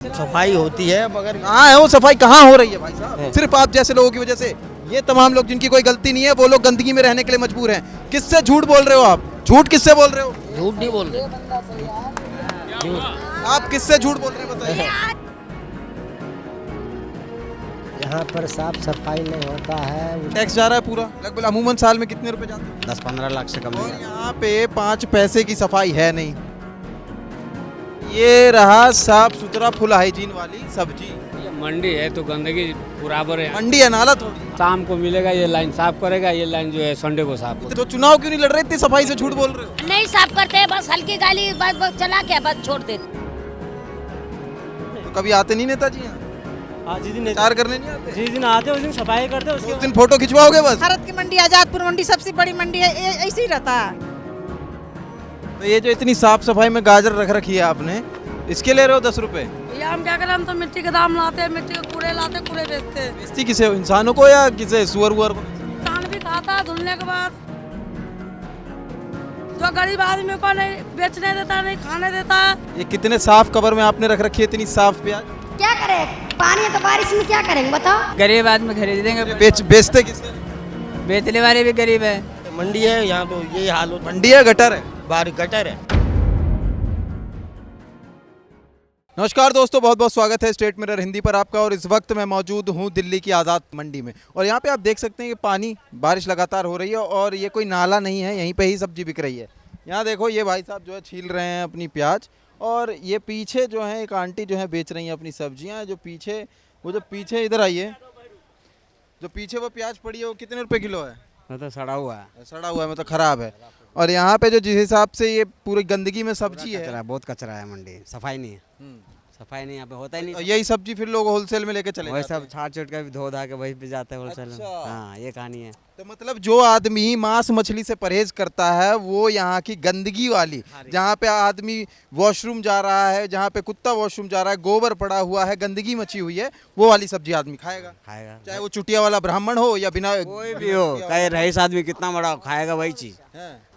सफाई होती है मगर कहाँ है वो सफाई, कहाँ हो रही है भाई साहब? सिर्फ आप जैसे लोगों की वजह से। ये तमाम लोग जिनकी कोई गलती नहीं है वो लोग गंदगी में रहने के लिए मजबूर हैं। किससे झूठ बोल रहे हो आप? झूठ किससे बोल रहे हो? झूठ नहीं बोल रहे। आप किससे झूठ बोल रहे हैं बताइए? यहाँ पर साफ सफाई नहीं होता है। टैक्स जा रहा है पूरा लगभग, अमूमन साल में कितने रुपए जाते हैं? 10-15 लाख से कम और नहीं। यहाँ पे 5 पैसे की सफाई है नहीं। ये रहा साफ सुथरा फुल हाइजीन वाली सब्जी। ये मंडी है तो गंदगी बराबर है। मंडी है, नाला थोड़ी। शाम को मिलेगा, ये लाइन साफ करेगा, ये लाइन जो है संडे को साफ करेगा। तो चुनाव क्यों नहीं लड़ रहे? इतनी सफाई से झूठ बोल रहे हो। नहीं साफ करते हैं, बस हल्की गाली बस चला के बस छोड़ देते। तो कभी आते नहीं नेताजी यहाँ? जिस दिन प्रचार करने नहीं आते? जिस दिन आते उस दिन सफाई करते उस दिन फोटो खिंचवाओगे बस? भारत की मंडी, आजादपुर मंडी सबसे बड़ी मंडी है, ऐसे ही रहता है। तो ये जो इतनी साफ सफाई में गाजर रख रखी है आपने, इसके ले रहे हो 10 रुपए? भैया हम क्या करें, हम तो मिट्टी के दाम लाते हैं, मिट्टी के कूड़े लाते, कूड़े बेचते हैं। बेचती किसे हो, इंसानों को या किसे, सुअर वुअर को? इंसान भी खाता है धुलने के बाद। जो गरीब आदमी को नहीं बेचने देता, नहीं खाने देता। ये कितने साफ कवर में आपने रख रखी है इतनी साफ प्याज? क्या करें, पानी है तो बारिश में क्या करेंगे बताओ? गरीब आदमी खरीद देंगे। बेचते किसे? बेचने वाले भी गरीब है। मंडी है यहाँ तो यही हाल होता मंडी है, गटर है, बाहर गटर है। नमस्कार दोस्तों, बहुत बहुत स्वागत है स्टेट मिरर हिंदी पर आपका। और इस वक्त मैं मौजूद हूँ दिल्ली की आज़ाद मंडी में। और यहाँ पे आप देख सकते हैं कि पानी, बारिश लगातार हो रही है और ये कोई नाला नहीं है, यहीं पे ही सब्जी बिक रही है। यहाँ देखो ये भाई साहब जो है छील रहे हैं अपनी प्याज, और ये पीछे जो है एक आंटी जो है बेच रही हैं अपनी सब्जियाँ। जो पीछे वो जो पीछे इधर आइए, जो पीछे वो प्याज पड़ी है वो कितने रुपए किलो है? तो सड़ा हुआ है। सड़ा हुआ है मतलब ख़राब है। और यहाँ पे जो जिस हिसाब से ये पूरी गंदगी में सब्जी है, बहुत कचरा है मंडी, सफाई नहीं है। सफाई नहीं यहाँ पे होता ही नहीं। यही सब्जी फिर लोग होलसेल में लेके चले वही जाते सब हैं। छाट छूट कर धो धा के वही पे जाते हैं होलसेल में। अच्छा। हाँ, ये कहानी है। तो मतलब जो आदमी मांस मछली से परहेज करता है वो यहाँ की गंदगी वाली, जहाँ पे आदमी वॉशरूम जा रहा है, जहाँ पे कुत्ता वॉशरूम जा रहा है, गोबर पड़ा हुआ है, गंदगी मची हुई है, वो वाली सब्जी आदमी खाएगा। चाहे वो चुटिया वाला ब्राह्मण हो या बिना कोई भी हो, कहे रईस आदमी कितना बड़ा खाएगा वही चीज।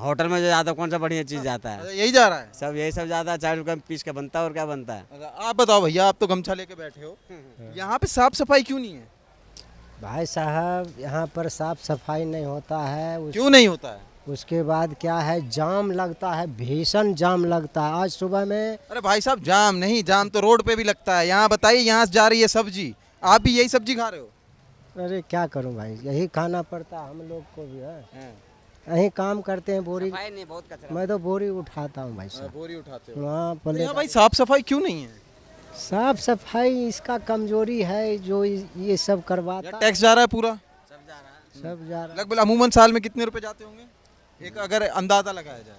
होटल में जो जाता है कौन सा बढ़िया चीज जाता है? यही जा रहा है सब यही सब जाता है। 4 रुपये में पीस के बनता है और क्या बनता है। आप बताओ भैया, आप तो गमछा लेके बैठे हो, यहाँ पे साफ सफाई क्यों नहीं है? भाई साहब यहाँ पर साफ सफाई नहीं होता है। क्यों नहीं होता है? उसके बाद क्या है, जाम लगता है, भीषण जाम लगता है। आज सुबह में अरे भाई साहब जाम नहीं, जाम तो रोड पे भी लगता है। यहाँ बताइए, यहाँ से जा रही है सब्जी, आप भी यही सब्जी खा रहे हो? अरे क्या करूं भाई, यही खाना पड़ता है हम लोग को भी है। यही काम करते हैं। बोरी नहीं, बहुत कचरा। मैं तो बोरी उठाता हूँ भाई साहब। बोरी उठाते हो? हाँ, तो यहाँ भाई साफ सफाई क्यों नहीं है? साफ सफाई इसका कमजोरी है, जो ये सब करवाता। टैक्स जा रहा है पूरा? सब जा रहा लगभग अमूमन साल में कितने रुपए जाते होंगे, एक अगर अंदाजा लगाया जाए?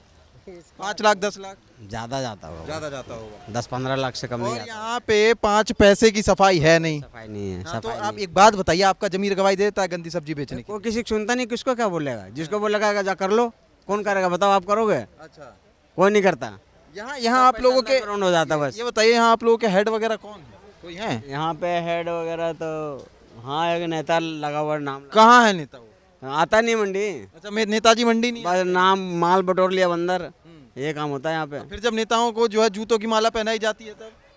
5 लाख 10 लाख? ज्यादा जाता होगा। ज्यादा जाता होगा। 10-15 लाख से कम नहीं और जाता। यहाँ पे 5 पैसे की सफाई है नहीं। सफाई नहीं है। हाँ, तो सफाई आप नहीं। एक बात बताइए, आपका जमीर गवाही देता है गंदी सब्जी बेचने की? वो किसी को सुनता नहीं, किसको क्या बोलेगा? जिसको बोलेगा जा कर लो, कौन करेगा बताओ? आप करोगे? अच्छा, कोई नहीं करता। यहाँ आप लोगों के हो जाता बस। ये बताइए, यहाँ आप लोगों के हेड वगैरह कौन है, कोई है? यहाँ पे हेड वगैरह तो हाँ एक नेता लगा हुआ नाम कहाँ है नेता वो? आता नहीं मंडी। अच्छा, नेताजी मंडी नहीं है? बस नाम माल बटोर लिया बंदर, ये काम होता है यहाँ पे। फिर जब नेताओं को जो है जूतों की माला पहनाई जाती है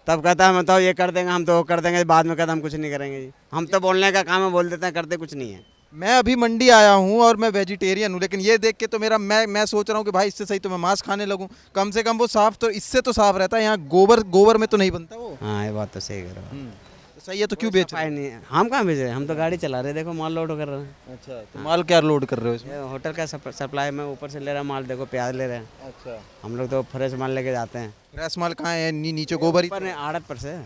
तब कहता है बताओ ये कर देंगे, हम तो वो कर देंगे, बाद में कहता हम कुछ नहीं करेंगे जी। हम तो बोलने का काम है, बोल देते हैं, करते कुछ नहीं है। मैं अभी मंडी आया हूँ और मैं वेजिटेरियन हूँ, लेकिन ये देख के तो मेरा मैं सोच रहा हूँ कि भाई इससे सही तो मैं मांस खाने लगूँ। कम से कम वो साफ तो, इससे तो साफ रहता है। यहाँ गोबर में तो नहीं बनता वो। हाँ ये बात तो सही कर रहे हो। तो सही है, तो क्यों बेच रहे सफाई नहीं है। हम कहाँ बेच रहे हैं, हम तो गाड़ी चला रहे हैं, देखो माल लोड कर रहे हैं। अच्छा, तो माल क्या लोड कर रहे हो इसमें? ये होटल का सप्लाई में ऊपर से ले रहा माल, देखो प्याज ले रहे हैं। अच्छा, हम लोग तो फ्रेश माल लेके जाते हैं। फ्रेश माल कहाँ है? नीचे गोबर ही ऊपर आड़त पर से।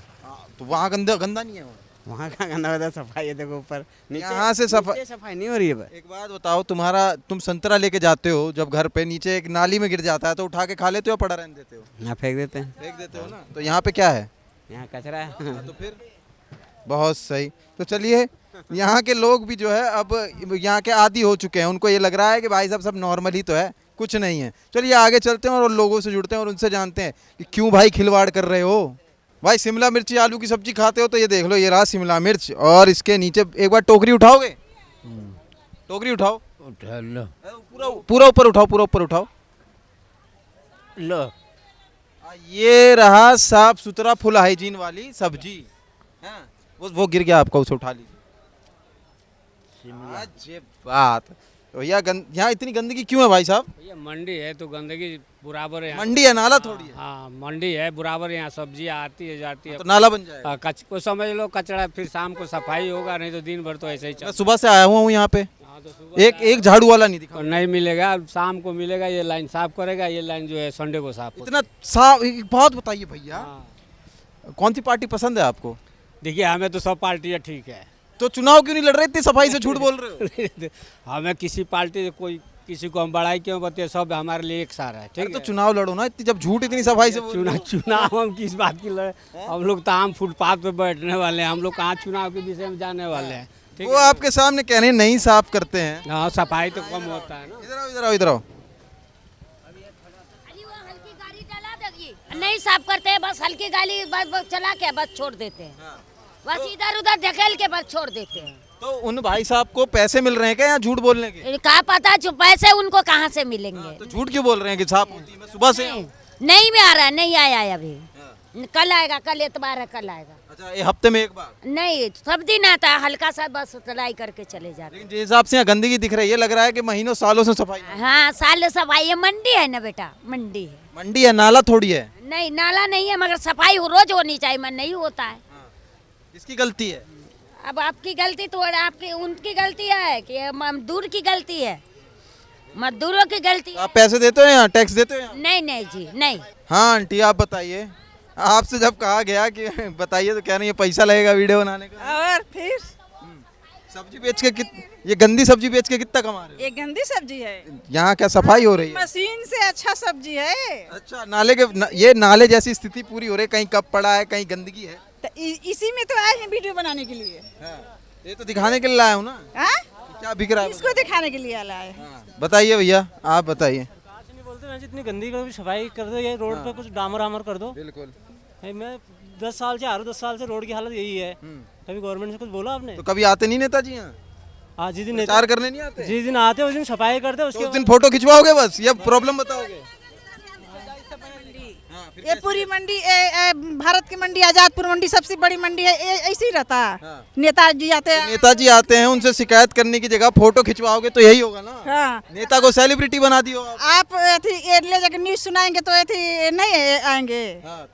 तो वहाँ गंदा नहीं है वहाँ का गंदा होता है, सफाई है देखो ऊपर। यहाँ से सफाई नहीं हो रही है। एक बात बताओ, तुम संतरा लेके जाते हो जब घर पे, नीचे एक नाली में गिर जाता है तो उठा के खा लेते हो, पड़ा रहने देते हो? यहाँ फेंक देते हैं। फेंक देते हो ना। तो यहाँ पे क्या है? यहाँ कचरा है। तो फिर बहुत सही। तो चलिए, यहाँ के लोग भी जो है अब यहाँ के आदी हो चुके हैं। उनको ये लग रहा है कि भाई साहब सब नॉर्मल ही तो है, कुछ नहीं है। चलिए आगे चलते हैं और लोगों से जुड़ते हैं और उनसे जानते हैं कि क्यों भाई खिलवाड़ कर रहे हो। भाई शिमला मिर्ची आलू की सब्जी खाते हो तो ये देख लो, ये रहा शिमला मिर्च, और इसके नीचे एक बार टोकरी उठाओगे? टोकरी उठाओ, पूरा ऊपर उठाओ, पूरा ऊपर उठाओ। लो ये रहा साफ सुथरा फुल हाइजीन वाली सब्जी। हाँ, वो गिर गया आपका, उसे उठा लीजिए। अजब बात। तो भैया यहाँ इतनी गंदगी क्यों है भाई साहब? ये मंडी है तो गंदगी बराबर है। मंडी है, नाला थोड़ी है। हाँ मंडी है बराबर, यहाँ सब्जियाँ आती है जाती है। तो नाला बन जाएगा। कुछ समझ लो कचरा, फिर शाम को सफाई होगा, नहीं तो दिन भर तो ऐसे ही मैं चल। सुबह से आया हुआ हूँ यहाँ पे, हाँ, तो सुबह एक झाड़ू वाला नहीं दिखा। और नहीं मिलेगा, शाम को मिलेगा। ये लाइन साफ करेगा, ये लाइन जो है संडे को साफ इतना साफ। एक बात बताइए भैया, हाँ। कौन सी पार्टी पसंद है आपको? देखिए हमें तो सब पार्टियाँ ठीक है। तो चुनाव क्यों नहीं लड़ रहे? इतनी सफाई से झूठ बोल रहे हो। हमें किसी पार्टी से कोई किसी को हम बड़ाई क्यों बताए, सब हमारे लिए एक सारा है। ठीक तो है, चुनाव लड़ो ना, इतनी जब झूठ इतनी सफाई से बोल रहे हो। चुनाव हम किस बात की लड़े? हम लोग तो आम फुटपाथ पे बैठने वाले हैं, हम लोग कहाँ चुनाव के विषय में जाने वाले हैं। ठीक वो आपके सामने कह रहे हैं नहीं साफ करते हैं। हाँ, सफाई तो कम होता है ना। इधर आओ, इधर आओ, इधर आओ। अरे वो हल्की गाड़ी चला देगी, नहीं साफ करते हैं, बस हल्की गाड़ी बस चला के बस छोड़ देते हैं। बस इधर उधर ढकेल के बस छोड़ देते हैं। तो उन भाई साहब को पैसे मिल रहे हैं क्या यहाँ झूठ बोलने के? क्या पता जो पैसे उनको कहाँ से मिलेंगे। तो झूठ क्यों बोल रहे हैं कि साफ होती है? मैं सुबह से नहीं, नहीं में आ रहा, नहीं आया है अभी। कल आएगा, कल एतबार है, कल आएगा। अच्छा, ये हफ्ते में एक बार? नहीं, सब दिन आता है, हल्का सा बस चलाई करके चले जाते। लेकिन जिस हिसाब से यहाँ गंदगी दिख रही है, लग रहा है कि महीनों सालों से सफाई नहीं। हाँ, साल सफाई है, मंडी है ना बेटा, मंडी है। मंडी है, नाला थोड़ी है। नहीं, नाला नहीं है, मगर सफाई रोज होनी चाहिए, मन नहीं होता है। इसकी गलती है। अब आपकी गलती तो आपकी उनकी गलती है कि मजदूर की गलती है, मजदूरों की गलती है। आप पैसे देते हो यहाँ, टैक्स देते हो यहाँ? नहीं नहीं जी, नहीं। हाँ आंटी, आप बताइए। आपसे जब कहा गया कि बताइए तो कह रही है पैसा लगेगा वीडियो बनाने का। और फिर सब्जी बेच के ये गंदी सब्जी बेच के कितना कमा रहे हो? ये गंदी सब्जी है, यहाँ क्या सफाई हो रही है? मशीन से अच्छा सब्जी है। अच्छा, नाले के ये नाले जैसी स्थिति पूरी हो रही है, कहीं कप पड़ा है, कहीं गंदगी है। तो इसी में तो आए हैं वीडियो बनाने के लिए। ये तो दिखाने के लिए लाया हूँ ना। हाँ? क्या बिक रहा है? इसको दिखाने के लिए लाए। बताइए भैया, आप बताइए। काश नहीं बोलते, मैं जितनी गंदी कभी सफाई कर दो, ये रोड पे कुछ डामर आमर कर दो। बिल्कुल। मैं 10 साल से आ रहा हूँ, 10 साल से रोड की हालत यही है। कभी गवर्नमेंट से कुछ बोला आपने? तो कभी आते नहीं नेताजी यहाँ? हाँ, जिस दिन प्रचार करने नहीं आते? जिस दिन आते उस दिन सफाई करते, तो उसके उस दिन फोटो खिंचवाओगे बस या प्रॉब्लम बताओगे? ये पूरी मंडी भारत की मंडी, आजादपुर मंडी सबसे बड़ी मंडी है, ऐसे ही रहता है। नेताजी आते हैं। नेताजी आते हैं, उनसे शिकायत करने की जगह फोटो खिंचवाओगे तो यही होगा ना। हाँ। नेता को सेलिब्रिटी बना दियो आप ले जाकर न्यूज सुनाएंगे तो नहीं आएंगे।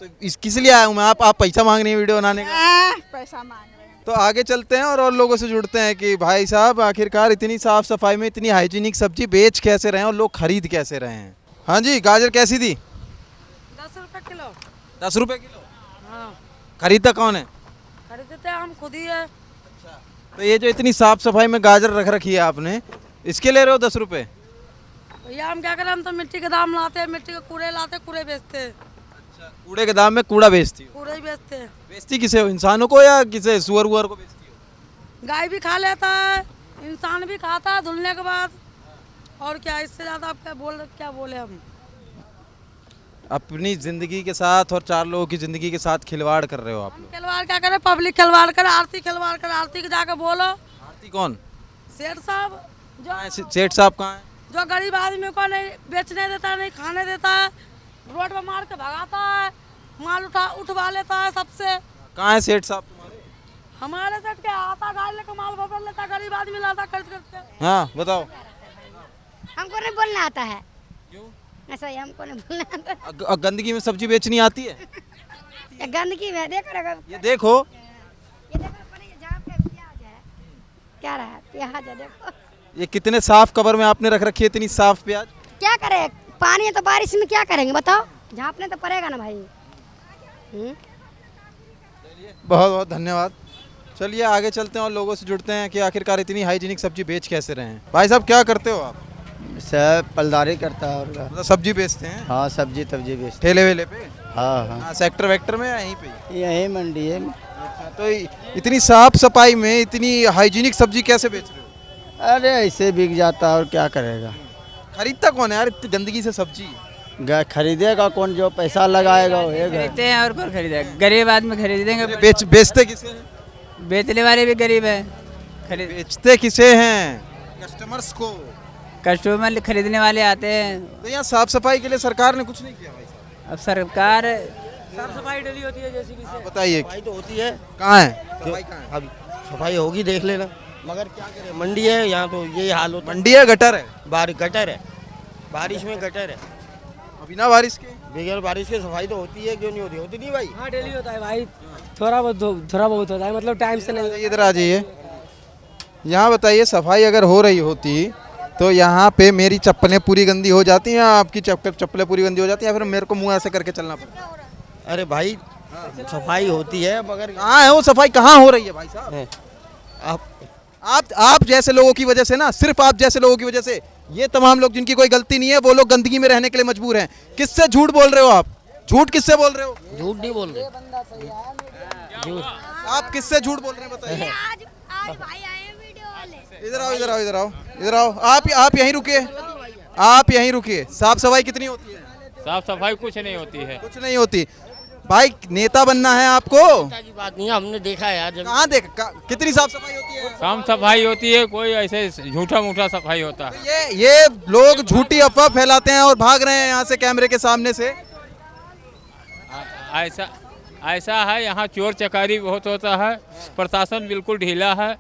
तो किस लिए आया हूँ मैं? आप पैसा मांग रही हैं वीडियो बनाने का? पैसा मांग रहे हैं। तो आगे चलते हैं और लोगों से जुड़ते हैं कि भाई साहब आखिरकार इतनी साफ सफाई में इतनी हाइजीनिक सब्जी बेच कैसे रहे हैं और लोग खरीद कैसे रहे हैं। हाँ जी, गाजर कैसी थी? 10 रुपए किलो। 10 रुपए किलो? हाँ, खरीदता कौन है? खरीदते हम खुद ही है। तो ये जो इतनी साफ सफाई में गाजर रख रखी है आपने, इसके ले रहे हो 10 रुपए? भैया हम क्या करें, हम तो मिट्टी के दाम लाते हैं, मिट्टी के कूड़े लाते, कूड़े बेचते हैं। कूड़े के दाम में कूड़ा बेचती हो? कूड़े ही बेचते हैं। बेचती किसे हो, इंसानों को या किसे सुअर वुअर को बेचती हो? गाय भी खा लेता है, इंसान भी खाता है धुलने के बाद। और क्या, इससे ज़्यादा आप क्या बोले हम। अपनी जिंदगी के साथ और 4 लोगों की जिंदगी के साथ खिलवाड़ कर रहे हो आप लोग। खिलवाड़ क्या करे, पब्लिक खिलवाड़ करे, आरती खिलवाड़ करे। आरती के जाके बोलो। आरती कौन? सेठ साहब सेठ साहब कहाँ हैं? जो गरीब आदमी को नहीं बेचने देता, नहीं खाने देता है, रोड पर मार के भगाता है, माल उठवा लेता है सबसे। कहाँ है सेठ साहब तुम्हारे? हमारे सेठ के आता गाड़ी लेकर माल भर लेता, गरीब आदमी लाता खरीद करके। हाँ बताओ। हमको नहीं बोलना आता है। क्यों? ऐसा ही हमको नहीं बोलना आता। गंदगी में सब्जी बेचनी आती है? ये गंदगी में देखो, ये देखो, ये देखो जहाँ पे प्याज है, क्या रहा है, प्याज है देखो। ये कितने साफ कवर में आपने रख रखी है इतनी साफ प्याज। क्या करे, पानी है तो बारिश में क्या करेंगे बताओ, झाँपने तो पड़ेगा ना भाई। बहुत बहुत धन्यवाद। चलिए आगे चलते हैं और लोगों से जुड़ते हैं कि आखिरकार इतनी हाइजीनिक सब्जी बेच कैसे रहे हैं। भाई साहब क्या करते हो आप? सर पलदारी करता है और मतलब सब्जी बेचते हैं? हाँ, सब्जी तब्जी बेचते। ठेले वेले पे? हाँ हाँ, हाँ, सेक्टर वेक्टर में या यहीं पे? यही मंडी है। अच्छा, तो इतनी साफ सफाई में इतनी हाइजीनिक सब्जी कैसे बेच रहे हो? अरे ऐसे बिक जाता है और क्या करेगा। खरीदता कौन है यार इतनी गंदगी से सब्जी? खरीदेगा कौन, जो पैसा लगाएगा वो खरीदते हैं और कौन खरीदेगा, गरीब आदमी खरीद देंगे। बेचते किसे हैं? बेचने वाले भी गरीब है। बेचते किसे हैं? कस्टमर्स को। कस्टमर खरीदने वाले आते हैं। तो यहाँ साफ सफाई के लिए सरकार ने कुछ नहीं किया भाई साहब? अब सरकार साफ सफाई डेली होती है जेसीबी से। बताइए सफाई तो होती है, कहाँ है सफाई कहाँ है? अभी सफाई होगी देख लेना, मगर क्या करें, मंडी है यहाँ तो यही हाल होता मंडी है गटर है है। गटर है, बारिश में गटर है, बिना बारिश के? बगैर बारिश के सफाई तो होती है, क्यों नहीं होती? होती नहीं भाई? हाँ डेली होता है भाई, थोड़ा बहुत होता है, मतलब टाइम से नहीं। इधर आ जाइए, यहाँ बताइए सफाई अगर हो रही होती तो यहाँ पे मेरी चप्पलें पूरी गंदी हो जाती हैं या आपकी चप्पलें पूरी गंदी हो जाती हैं या फिर मेरे को मुंह ऐसे करके चलना पड़ता? अरे भाई सफाई होती है, मगर कहाँ है वो सफाई, कहाँ हो रही है भाई साहब? आप जैसे लोगों की वजह से ना, सिर्फ आप जैसे लोगों की वजह से ये तमाम लोग जिनकी कोई गलती नहीं है वो लोग गंदगी में रहने के लिए मजबूर हैं। किससे झूठ बोल रहे हो आप? झूठ किससे बोल रहे हो? झूठ नहीं बोल रहे। आप किससे झूठ बोल रहे हैं बताइए? आज भाई आए हैं वीडियो वाले। इधर आओ इधर आओ इधर आओ इधर आओ, आप यहीं रुकिए, आप यहीं रुकिए। साफ सफाई कितनी होती है? साफ सफाई कुछ नहीं होती है। कुछ नहीं होती भाई, नेता बनना है आपको? की बात नहीं है, हमने देखा है यार, जब कहाँ देखा कितनी साफ सफाई होती है? साफ सफाई होती है, कोई ऐसे झूठा मूठा सफाई होता है। ये लोग झूठी अफवाह फैलाते हैं और भाग रहे हैं यहाँ से कैमरे के सामने से। ऐसा है, यहाँ चोर चकारी बहुत होता है, प्रशासन बिल्कुल ढीला है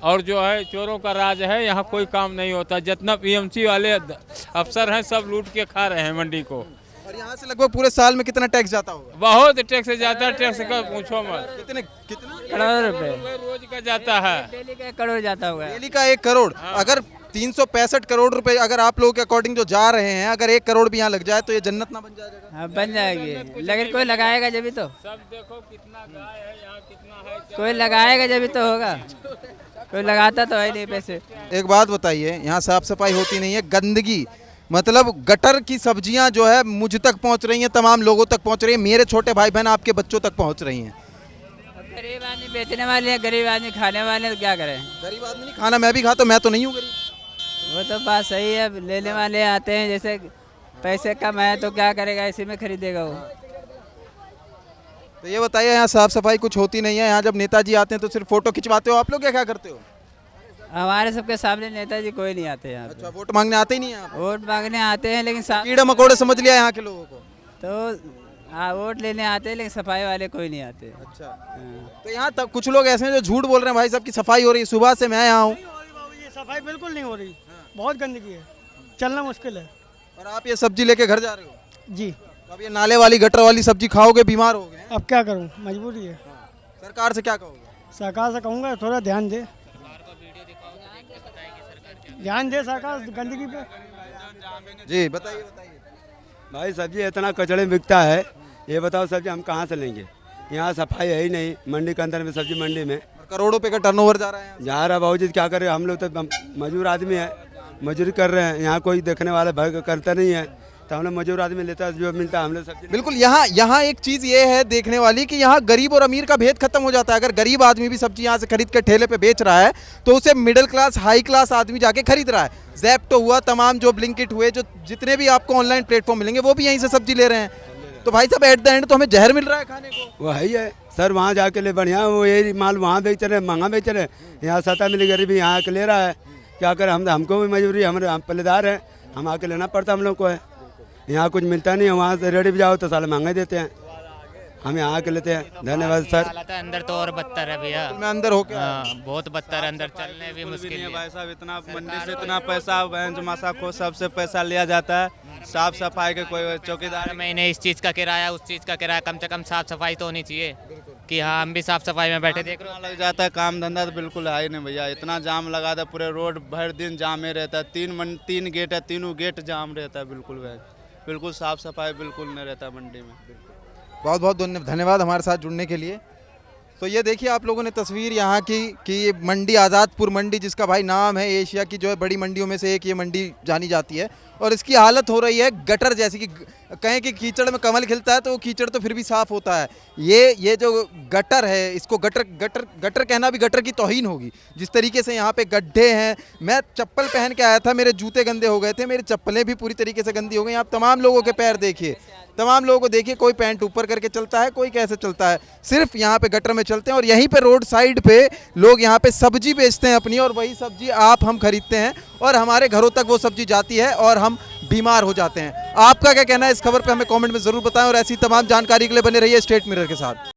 और जो है चोरों का राज है, यहाँ कोई काम नहीं होता। जितना पीएमसी वाले अफसर हैं सब लूट के खा रहे हैं मंडी को। और यहाँ से लगभग पूरे साल में कितना टैक्स जाता होगा? बहुत टैक्स जाता है, टैक्स का पूछो मत। कितना करोड़ रुपए रोज का जाता है, डेली का 1 करोड़ जाता होगा। डेली का 1 करोड़। अगर 365 करोड़ रुपए अगर आप लोगों के अकॉर्डिंग जो जा रहे हैं, अगर 1 करोड़ भी यहाँ लग जाए तो ये जन्नत ना बन जाएगा? हाँ बन जाएगी, लेकिन कोई लगाएगा जब तो। सब देखो कितना गाय है यहाँ, कितना है। कोई लगाएगा जब तो होगा, कोई लगाता तो है नहीं पैसे। एक बात बताइए, यहाँ साफ सफाई होती नहीं है, गंदगी मतलब गटर की सब्जियां जो है मुझ तक पहुंच रही हैं, तमाम लोगों तक पहुंच रही हैं, मेरे छोटे भाई बहन आपके बच्चों तक पहुंच रही हैं। गरीब आदमी बेचने वाले हैं, गरीब आदमी खाने वाले हैं, तो क्या करें? गरीब आदमी नहीं खाना, मैं भी खाता, मैं तो नहीं हूँ गरीब। वो तो बात सही है, लेने वाले आते हैं, जैसे पैसे कम है तो क्या करेगा, इसी में खरीदेगा वो। तो ये बताइए, यहाँ साफ सफाई कुछ होती नहीं है, यहाँ जब नेताजी आते हैं तो सिर्फ फोटो खिंचवाते हो आप लोग, क्या करते हो? हमारे सबके सामने नेताजी कोई नहीं आते यहाँ पे। अच्छा, वोट मांगने आते ही नहीं है आप? वोट मांगने आते हैं लेकिन कीड़े मकोड़े समझ लिया यहाँ के लोगों को। तो हाँ वोट लेने आते हैं लेकिन सफाई वाले कोई नहीं आते। अच्छा, तो यहाँ तक कुछ लोग ऐसे हैं जो झूठ बोल रहे हैं भाई साहब की सफाई हो रही है, सुबह से मैं यहाँ हूँ। सफाई बिल्कुल नहीं हो रही, बहुत गंदगी है, चलना मुश्किल है। और आप ये सब्जी लेके घर जा रहे हो? जी। तो अब ये नाले वाली गटर वाली सब्जी खाओगे बीमार होगे। अब क्या करूँ, मजबूरी है। सरकार से क्या कहोगे? सरकार से कहूँगा थोड़ा ध्यान दे, ध्यान दे सरकार गंदगी पे। जी बताइए बताइए। भाई सब्जी इतना कचड़े बिकता है, ये बताओ सब्जी हम कहाँ से लेंगे? यहाँ सफाई है ही नहीं, मंडी के अंदर में सब्जी मंडी में करोड़ों पे का टर्नओवर जा रहा है। जा रहा बाबूजी, क्या करें हम लोग, तो मजदूर आदमी है, मजदूरी कर रहे हैं, यहाँ कोई देखने वाला भय करता नहीं है, तो हम लोग मजदूर आदमी लेता है, जो मिलता है हम लोग सब्जी। बिल्कुल, यहाँ एक चीज़ ये है देखने वाली कि यहाँ गरीब और अमीर का भेद खत्म हो जाता है। अगर गरीब आदमी भी सब्जी यहाँ से खरीद के ठेले पे बेच रहा है तो उसे मिडिल क्लास हाई क्लास आदमी जाके खरीद रहा है। ज़ेप्टो हुआ, तमाम जो ब्लिंकिट हुए, जो जितने भी आपको ऑनलाइन प्लेटफॉर्म मिलेंगे वो भी यहीं से सब्जी ले रहे हैं। तो भाई साहब एट द एंड तो हमें जहर मिल रहा है खाने को। वो है सर, वहाँ जाके ले बढ़िया, वो यही माल वहाँ बेच रहे हैं, महंगा बेच रहे हैं, यहाँ सस्ता मिली गरीबी यहाँ आके ले रहा है। क्या करें, हमको भी मजबूरी, हम पल्लेदार हैं, हम आके लेना पड़ता हम लोग को है। यहाँ कुछ मिलता नहीं है, वहाँ से रेडी भी जाओ तो साले महंगे देते हैं, हम यहाँ के लेते हैं। धन्यवाद सर। अंदर तो और बदतर है भैया, मैं अंदर हो गया, बहुत बदतर है, अंदर चलने भी मुश्किल है भाई साहब। इतना मंडी से इतना पैसा मासा को सबसे पैसा लिया जाता है, साफ सफाई के कोई चौकीदार महीने इस चीज़ का किराया, उस चीज़ का किराया, कम से कम साफ सफाई तो होनी चाहिए कि हाँ हम भी साफ सफाई में बैठे। देख रहे लग जाता है, काम धंधा तो बिल्कुल है ही नहीं भैया। इतना जाम लगा था, पूरे रोड भर दिन जाम में रहता है। 3 गेट है, तीनों गेट जाम रहता है बिल्कुल भाई, बिल्कुल साफ सफाई बिल्कुल नहीं रहता मंडी में। बहुत बहुत धन्यवाद हमारे साथ जुड़ने के लिए। तो ये देखिए आप लोगों ने तस्वीर यहाँ की कि ये मंडी आज़ादपुर मंडी, जिसका भाई नाम है एशिया की जो है बड़ी मंडियों में से एक ये मंडी जानी जाती है, और इसकी हालत हो रही है गटर जैसी कि कहें कि कीचड़ में कमल खिलता है तो वो कीचड़ तो फिर भी साफ़ होता है। ये जो गटर है, इसको गटर कहना भी गटर की तौहीन होगी। जिस तरीके से यहाँ पे गड्ढे हैं, मैं चप्पल पहन के आया था, मेरे जूते गंदे हो गए थे, मेरी चप्पलें भी पूरी तरीके से गंदी हो गई। आप तमाम लोगों के पैर देखिए, तमाम लोगों को देखिए, कोई पैंट ऊपर करके चलता है, कोई कैसे चलता है, सिर्फ यहाँ पे गटर में चलते हैं। और यहीं पे रोड साइड पे लोग यहाँ पे सब्जी बेचते हैं अपनी, और वही सब्जी आप हम खरीदते हैं और हमारे घरों तक वो सब्जी जाती है और हम बीमार हो जाते हैं। आपका क्या कहना है इस खबर पे हमें कमेंट में जरूर बताएं और ऐसी तमाम जानकारी के लिए बने रहिए स्टेट मिरर के साथ।